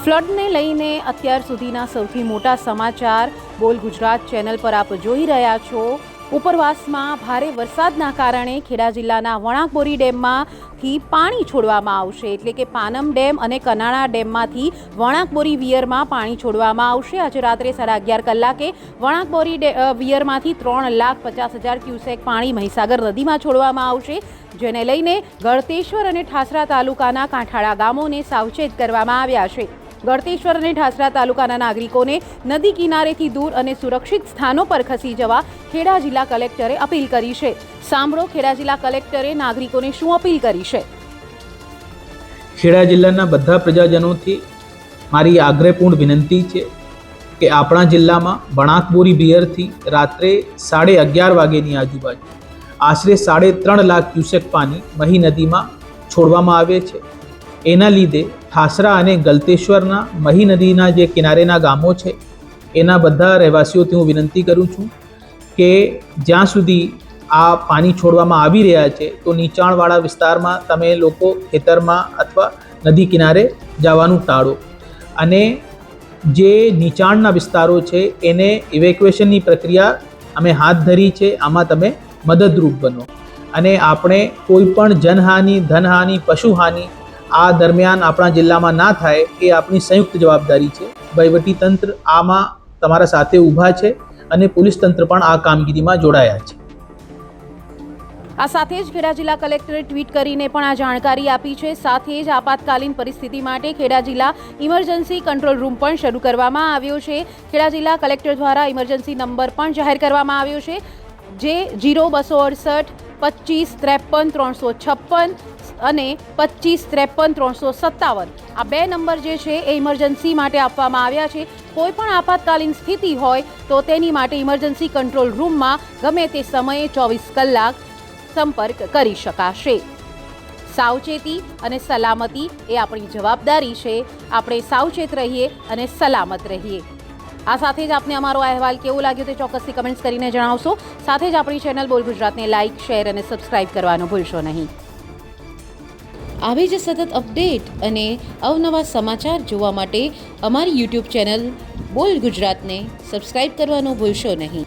ફ્લડને લઈને અત્યાર સુધીના સૌથી મોટા સમાચાર બોલ ગુજરાત ચેનલ પર આપ જોઈ રહ્યા છો। ઉપરવાસમાં ભારે વરસાદના કારણે ખેડા જિલ્લાના વણાકબોરી ડેમમાંથી પાણી છોડવામાં આવશે, એટલે કે પાનમ ડેમ અને કનાળા ડેમમાંથી વણાકબોરી વિયરમાં પાણી છોડવામાં આવશે। આજે રાત્રે 11:30 કલાકે વણાકબોરી વિયરમાંથી 3,50,000 ક્યુસેક પાણી મહીસાગર નદીમાં છોડવામાં આવશે, જેને લઈને ગળતેશ્વર અને ઠાસરા તાલુકાના કાંઠાળા ગામોને સાવચેત કરવામાં આવ્યા છે। ગળતેશ્વર અને ઠાસરા તાલુકાના નાગરિકોને નદી કિનારેથી દૂર અને સુરક્ષિત સ્થાનો પર ખસી જવા ખેડા જિલ્લા કલેક્ટરે અપીલ કરી છે। સાંભળો ખેડા જિલ્લા કલેક્ટરે નાગરિકોને શું અપીલ કરી છે। ખેડા જિલ્લાના બધા પ્રજાજનોથી મારી આગ્રહપૂર્ણ વિનંતી છે કે આપણા જિલ્લામાં વણાકબોરી બિયરથી રાત્રે 11:30 વાગ્યાની આજુબાજુ આશરે 3.5 લાખ ક્યુસેક પાણી મહી નદીમાં છોડવામાં આવે છે। એના લીધે ઠાસરા અને ગલતેશ્વરના મહી નદીના જે કિનારેના ગામો છે એના બધા રહેવાસીઓથી હું વિનંતી કરું છું કે જ્યાં સુધી આ પાણી છોડવામાં આવી રહ્યા છે તો નીચાણવાળા વિસ્તારમાં તમે લોકો ખેતરમાં અથવા નદી કિનારે જવાનું ટાળો, અને જે નીચાણના વિસ્તારો છે એને ઇવેક્યુએશનની પ્રક્રિયા અમે હાથ ધરી છે, આમાં તમે મદદરૂપ બનો, અને આપણે કોઈ પણ જનહાનિ, ધનહાનિ, પશુહાનિ આ દરમિયાન આપણા જિલ્લામાં ના થાય એ આપણી સંયુક્ત જવાબદારી છે। વહીવટીતંત્ર આમાં તમારા સાથે ઊભા છે અને પોલીસ તંત્ર પણ આ કામગીરીમાં જોડાયા છે। આ સાથે જ ખેડા જિલ્લા કલેક્ટરે ટ્વીટ કરીને પણ આ જાણકારી આપી છે। સાથે જ આપાતકાલીન પરિસ્થિતિ માટે ખેડા જિલ્લા ઇમરજન્સી કંટ્રોલ રૂમ પણ શરૂ કરવામાં આવ્યો છે। ખેડા જિલ્લા કલેક્ટર દ્વારા ઇમરજન્સી નંબર પણ જાહેર કરવામાં આવ્યો છે, જે 0268 25 53 356 અને 25 53 357 આ 2 નંબર જે છે એ ઇમરજન્સી માટે આપવામાં આવ્યા છે। કોઈ પણ આપાતકાલીન સ્થિતિ હોય તો તેની માટે ઇમરજન્સી કંટ્રોલ રૂમમાં ગમે તે સમયે 24 કલાક સંપર્ક કરી શકાશે। સાવચેતી અને સલામતી એ આપણી જવાબદારી છે। આપણે સાવચેત રહીએ અને સલામત રહીએ। આ સાથે જ આપને અમારો અહેવાલ કેવો લાગ્યો તે ચોક્કસથી કમેન્ટ્સ કરીને જણાવશો। સાથે જ આપણી ચેનલ બોલ ગુજરાતને લાઇક, શેર અને સબસ્ક્રાઇબ કરવાનું ભૂલશો નહીં। આવી જ સતત અપડેટ અને અવનવા સમાચાર જોવા માટે અમારી યુટ્યુબ ચેનલ બોલ ગુજરાતને સબસ્ક્રાઇબ કરવાનું ભૂલશો નહીં।